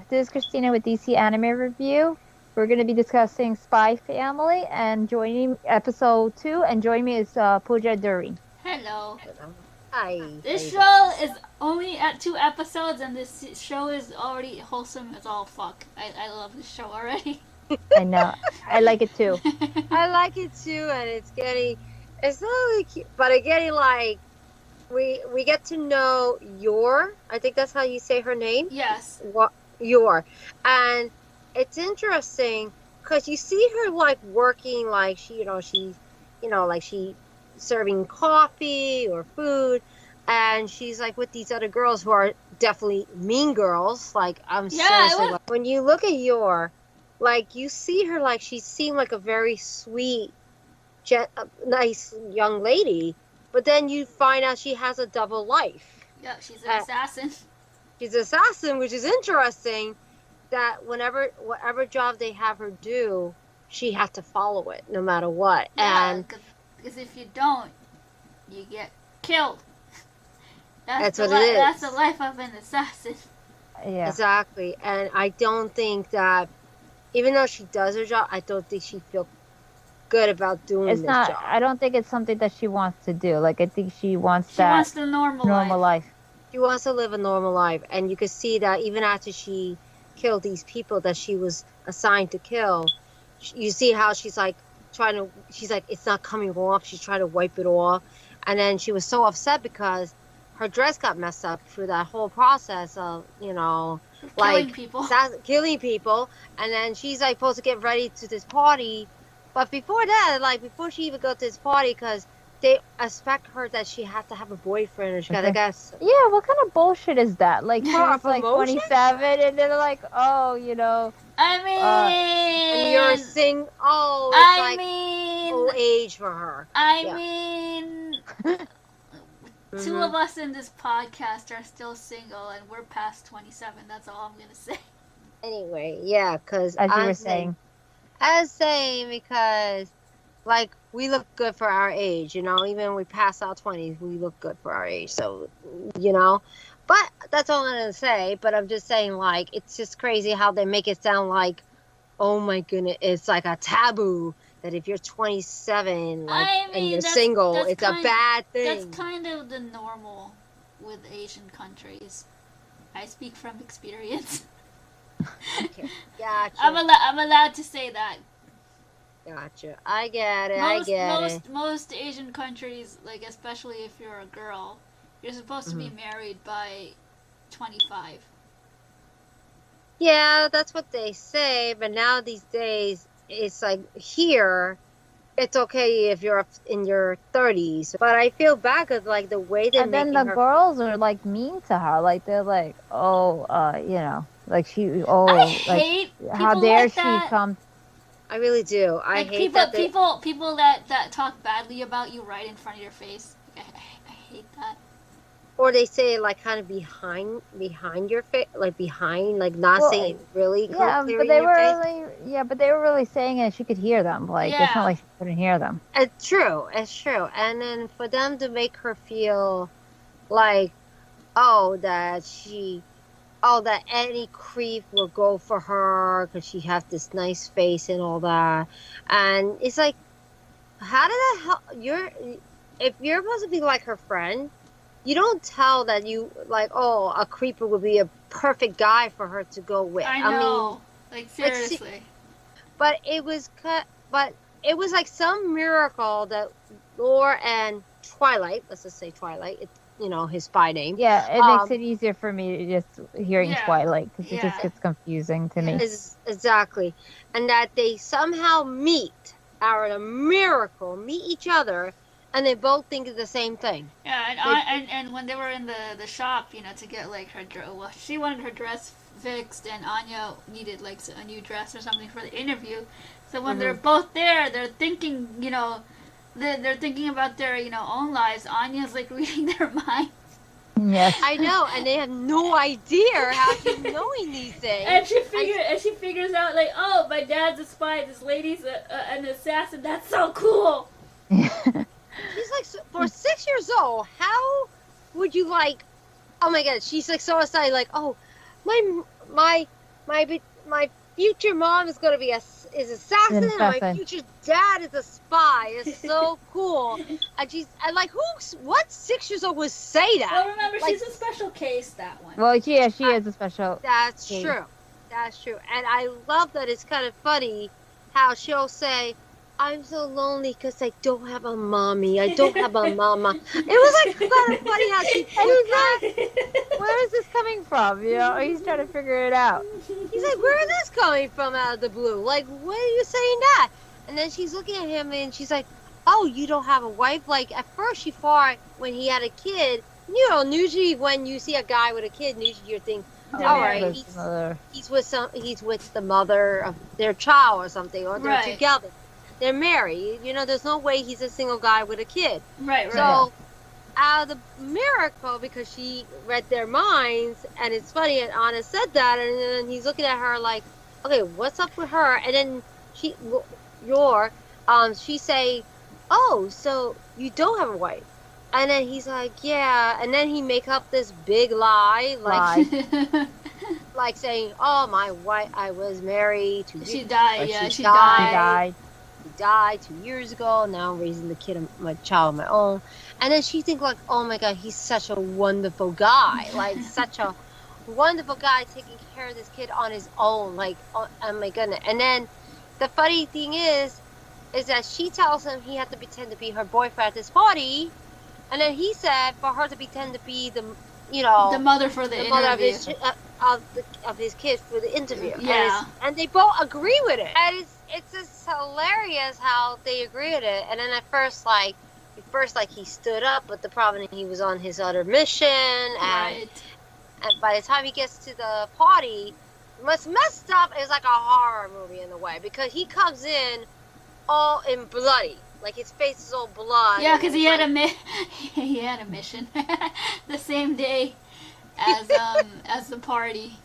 This is Christina with DC Anime Review. We're going to be discussing Spy Family, and joining episode 2, and joining me is Pooja Duri. Hello. Hi. This show is only at 2 episodes, and this show is already wholesome as all fuck. I love this show already. I know. I like it too. I like it too, and it's not really cute, but it's getting like, we get to know Yor. I think that's how you say her name. Yes. Yor. And it's interesting because you see her like working, like she serving coffee or food, and she's like with these other girls who are definitely mean girls. Like seriously, like, when you look at Yor, like you see her like she seemed like a very sweet, nice young lady. But then you find out she has a double life. Yeah, she's an assassin. She's an assassin, which is interesting. That whatever job they have her do, she has to follow it no matter what. Yeah, because if you don't, you get killed. That's what it is. That's the life of an assassin. Yeah. Exactly. And I don't think that, even though she does her job, I don't think she feels good about doing this job. I don't think it's something that she wants to do. Like, I think she wants the normal life. She wants to live a normal life, and you can see that even after she killed these people that she was assigned to kill, you see how she's like it's not coming off. She's trying to wipe it off, and then she was so upset because her dress got messed up through that whole process of killing people, and then she's like supposed to get ready to this party. But before that, like before she even goes to this party, because they expect her that she has to have a boyfriend, or she gotta guess. Yeah, what kind of bullshit is that? Like, she's like 27, and they're like, oh, I mean, and you're saying, oh, it's old age for her. Mean, two of us in this podcast are still single, and we're past 27. That's all I'm gonna say. Anyway, yeah, because as you were saying. I was saying because, like, we look good for our age, even when we pass our 20s, we look good for our age, so, but that's all I'm going to say. But I'm just saying, like, it's just crazy how they make it sound like, oh my goodness, it's like a taboo that if you're 27, and you're single, it's a bad thing. That's kind of the normal with Asian countries. I speak from experience. Okay. Gotcha. I'm allowed to say that. Gotcha. I get it. Most Asian countries, like especially if you're a girl, you're supposed to be married by 25. Yeah, that's what they say. But now these days, it's like here, it's okay if you're in your 30s. But I feel bad because like the way they. And then the girls are like mean to her. Like they're like, like she. Oh, I hate how dare she come? I really do. I hate people that talk badly about you right in front of your face. I hate that. Or they say like kind of behind your face, like behind, like not saying really. Yeah, but they were but they were really saying it. She could hear them. Like it's not like she couldn't hear them. It's true. And then for them to make her feel like, that any creep will go for her because she has this nice face and all that. And it's like, how did that help? If you're supposed to be like her friend, you don't tell that you like, a creeper would be a perfect guy for her to go with. I know, like seriously. But it was like some miracle that Lore and Twilight, let's just say Twilight, it's his spy name. Yeah, it makes it easier for me just hearing Twilight because it just gets confusing to me. Exactly. And that they somehow meet each other, and they both think of the same thing. Yeah, and when they were in the shop, to get like her dress, she wanted her dress fixed, and Anya needed like a new dress or something for the interview. So when they're both there, they're thinking, they're thinking about their, own lives. Anya's like reading their minds. Yes. I know, and they have no idea how she's knowing these things. And she figures out like, oh, my dad's a spy. This lady's an assassin. That's so cool. She's like, for 6 years old, how would you like? Oh my God, she's like so excited, like, oh, my future mom is gonna be is assassin, and my future dad is a spy. It's so cool. And like, what 6 years old would say that? Well, remember, like, she's a special case, that one. Well, she is a special. That's case. true. That's true. And I love that it's kind of funny how she'll say, I'm so lonely because I don't have a mommy. I don't have a mama. It was like kind of funny how she put that. Where is this coming from? He's trying to figure it out. He's like, where is this coming from out of the blue? Like, what are you saying that? And then she's looking at him and she's like, oh, you don't have a wife? Like, at first she thought when he had a kid, usually when you see a guy with a kid, usually you think, all right, he's with the mother of their child or something, or they're together. They're married. There's no way he's a single guy with a kid. Right. So, out of the miracle, because she read their minds, and it's funny, and Anna said that, and then he's looking at her like, okay, what's up with her? And then she say, oh, so you don't have a wife? And then he's like, yeah. And then he make up this big lie, like saying, oh, my wife, I was married. She died. Yeah, she died. He died 2 years ago. Now I'm raising the kid, my child, on my own. And then she think like, oh my God, he's such a wonderful guy. Like, such a wonderful guy taking care of this kid on his own. Like, oh my goodness. And then the funny thing is that she tells him he had to pretend to be her boyfriend at this party. And then he said for her to pretend to be the mother for the interview. Mother of his kids for the interview. Yeah. And they both agree with it. And it's just hilarious how they agree with it. And then at first, he stood up, but the problem is he was on his other mission. And by the time he gets to the party, what's messed up is like a horror movie in a way, because he comes in all in bloody. Like, his face is all blood. Yeah, because he had a mission the same day as the party.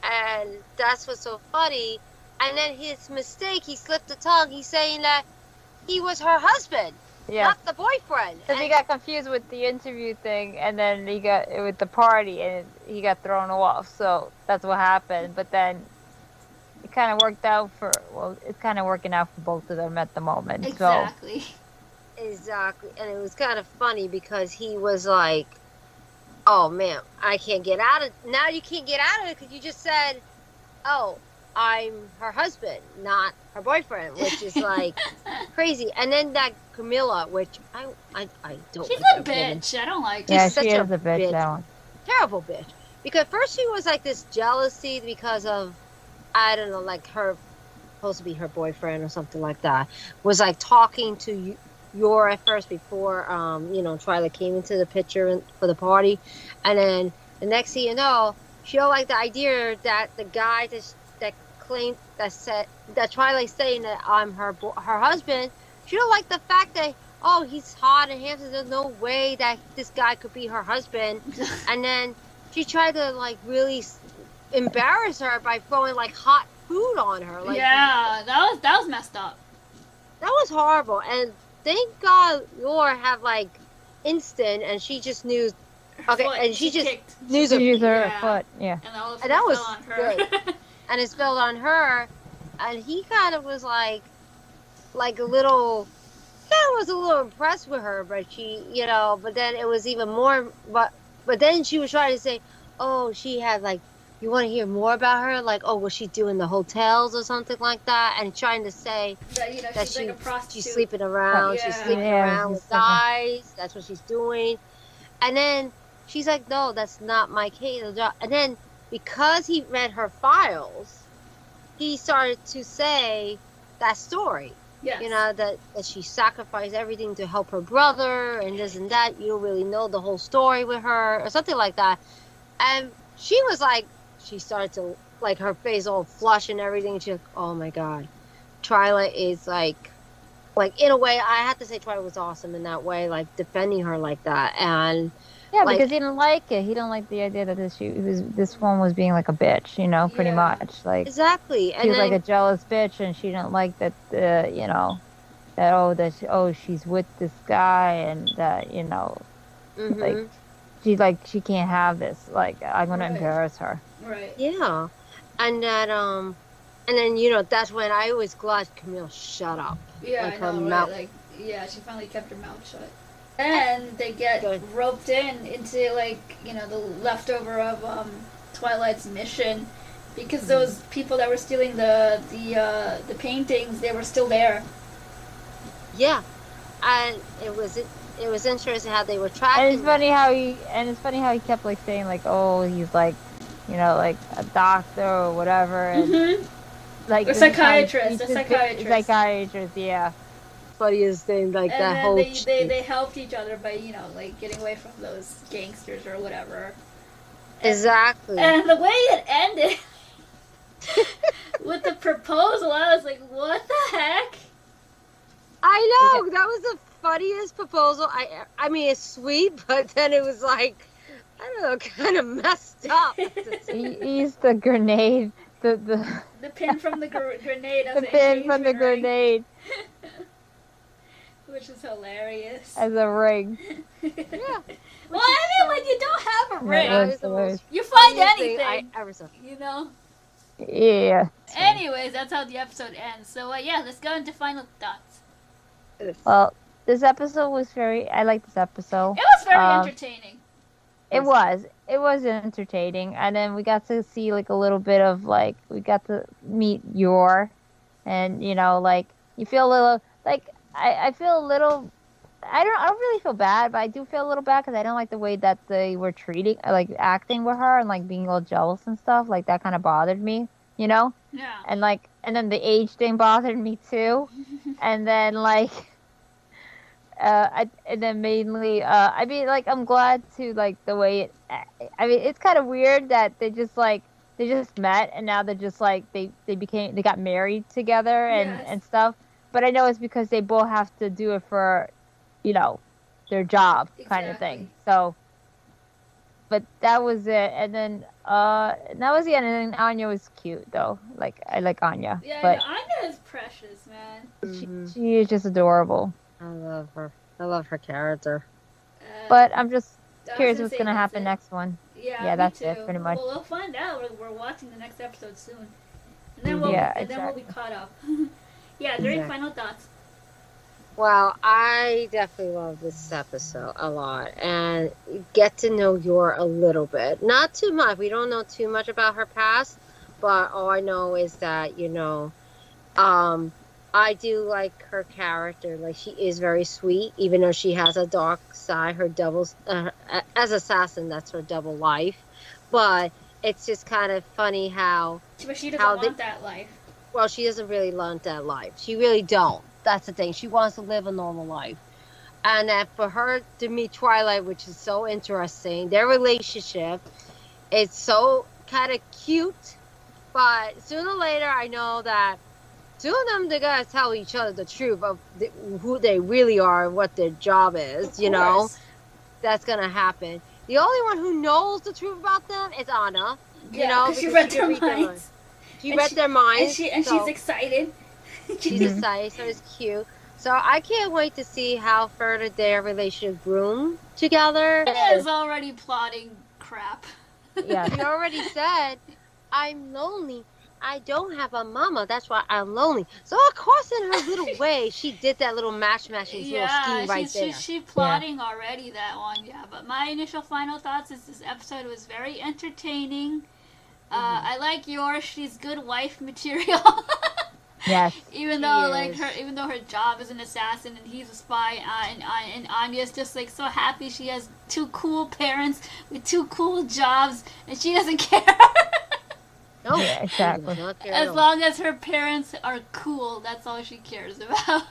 And that's what's so funny. And then his mistake, he slipped the tongue. He's saying that he was her husband, not the boyfriend. Because he got confused with the interview thing, and then he got with the party, and he got thrown off. So that's what happened. But then it kind of worked out it's kind of working out for both of them at the moment. Exactly. Exactly. And it was kind of funny because he was like, oh man, I can't get out of it. Now you can't get out of it because you just said, oh, I'm her husband, not her boyfriend, which is like crazy. And then that Camilla, which I don't She's like. A bitch. I don't like her. Yeah, she is a bitch, that one. Terrible bitch. Because first she was like this jealousy because of, I don't know, like her, supposed to be her boyfriend or something like that, was like talking to Yor at first before, Twilight came into the picture for the party. And then the next thing you know, she don't like the idea that the guy that claimed, that Twilight saying that I'm her husband, she don't like the fact that, oh, he's hot and handsome, there's no way that this guy could be her husband. And then she tried to like really embarrass her by throwing like hot food on her. Like, yeah, that was messed up. That was horrible. And thank God Yor had like instant, and she just knew. Okay, and she just knew her foot. Yeah, and that was on her. Good. And it spilled on her, and he kind of was like a little. Yeah, was a little impressed with her, but she, but then it was even more. But then she was trying to say, oh, she had like. You want to hear more about her? Like, oh, was she doing the hotels or something like that? And trying to say that she's like a prostitute. She's sleeping around. Yeah. She's sleeping around with guys. That's what she's doing. And then she's like, no, that's not my case. And then because he read her files, he started to say that story. Yes. That she sacrificed everything to help her brother and this and that. You don't really know the whole story with her or something like that. And she was like, she started to, like, her face all flush and everything. She's like, oh my God. Twilight is like like in a way, I have to say Twilight was awesome in that way, like defending her like that, and Yeah, like because he didn't like it. He didn't like the idea that this one was being like a bitch, pretty Yeah. much. Like exactly, she and was like a then jealous bitch, and she didn't like that. She's with this guy, and that like hmm she can't have this. Like I'm gonna Right. embarrass her. Right. yeah, and that and then that's when I was glad Camille shut up. Yeah, Like I her know, mouth. right? Like, yeah, she finally kept her mouth shut. And they get Good. roped into the leftover of Twilight's mission, because those people that were stealing the paintings, they were still there. Yeah, and it was interesting how they were And tracking. it's funny how he kept like saying like, oh, he's like, like a doctor or whatever, and Mm-hmm. like A this is how he psychiatrist, treats a his- psychiatrist. psychiatrist, yeah. Funniest thing, like And that then whole. they helped each other by getting away from those gangsters or whatever. Exactly. And the way it ended with the proposal, I was like, what the heck? I know that was the funniest proposal. I mean, it's sweet, but then it was like, I don't know, kind of messed up. He's the grenade, the The pin from the grenade as the an pin from the engagement ring. grenade Which is hilarious. as a ring. Yeah. Well, I mean, when you don't have a Yeah, ring, it was the most you find funniest thing anything, I ever saw. you know? Yeah. Anyways, that's how the episode ends. So, yeah, let's go into final thoughts. Well, this episode was I like this episode. It was very entertaining. It was entertaining, and then we got to see like a little bit of like we got to meet Yor, and like you feel a little like I feel a little. I don't really feel bad, but I do feel a little bad because I don't like the way that they were acting with her and like being all jealous and stuff. Like that kind of bothered me, Yeah. and then the age thing bothered me too, and then like. And then mainly, I mean, like, I'm glad to, like, the way I mean, it's kind of weird that they just met, and now they're just, like, they got married together Yes. and stuff. But I know it's because they both have to do it for, their job kind of thing. Exactly. So, but that was it. And then, that was the end. And then Anya was cute, though. Like, I like Anya. Yeah, But Anya is precious, man. Mhm. she is just adorable. I love her. I love her character. But I'm just I was curious gonna what's say gonna that's happen it. next one. Yeah, that's me it, too. pretty much. Well, we'll find out. We're watching the next episode soon, and then Yeah, we'll be caught up. Yeah, during Exactly. final thoughts. Well, I definitely love this episode a lot, and get to know Yor a little bit. Not too much. We don't know too much about her past, but all I know is that I do like her character. Like, she is very sweet, even though she has a dark side. Her doubles, as assassin, that's her double life. But it's just kind of funny how, But she doesn't How want that life. well, she doesn't really want that life. She really don't. That's the thing. She wants to live a normal life. And that for her to meet Twilight, which is so interesting, their relationship is so kind of cute. But sooner or later, I know that two of them, they gotta tell each other the truth of who they really are and what their job is. Of course. That's gonna happen. The only one who knows the truth about them is Anna. Yeah, because she read their minds. She And read she- their minds. And so she's excited. she's Mhm. excited, so it's cute. So I can't wait to see how further their relationship groom together. Anya is already plotting crap. Yeah. She already said, I'm lonely. I don't have a mama. That's why I'm lonely. So, of course, in her little way, she did that little matching little scheme right there. she's plotting already, that one. Yeah, but my initial final thoughts is this episode was very entertaining. I like yours. She's good wife material. Yes. Even though is. even though her job is an assassin and he's a spy, and Anya's just like so happy she has two cool parents with two cool jobs, and she doesn't care. No, Yeah, exactly. not there at As all. long as her parents are cool, that's all she cares about.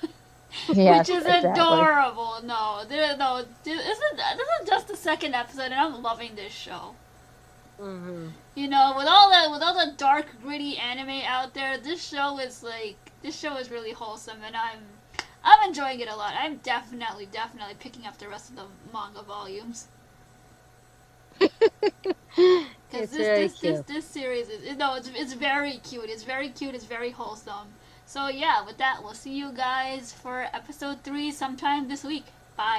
Yes, Which is exactly. adorable. This is just the second episode, and I'm loving this show. Mhm. You know, with all the dark, gritty anime out there, this show is really wholesome, and I'm enjoying it a lot. I'm definitely picking up the rest of the manga volumes. Because this series is it's very cute. It's very cute. It's very wholesome. So yeah, with that, we'll see you guys for episode 3 sometime this week. Bye.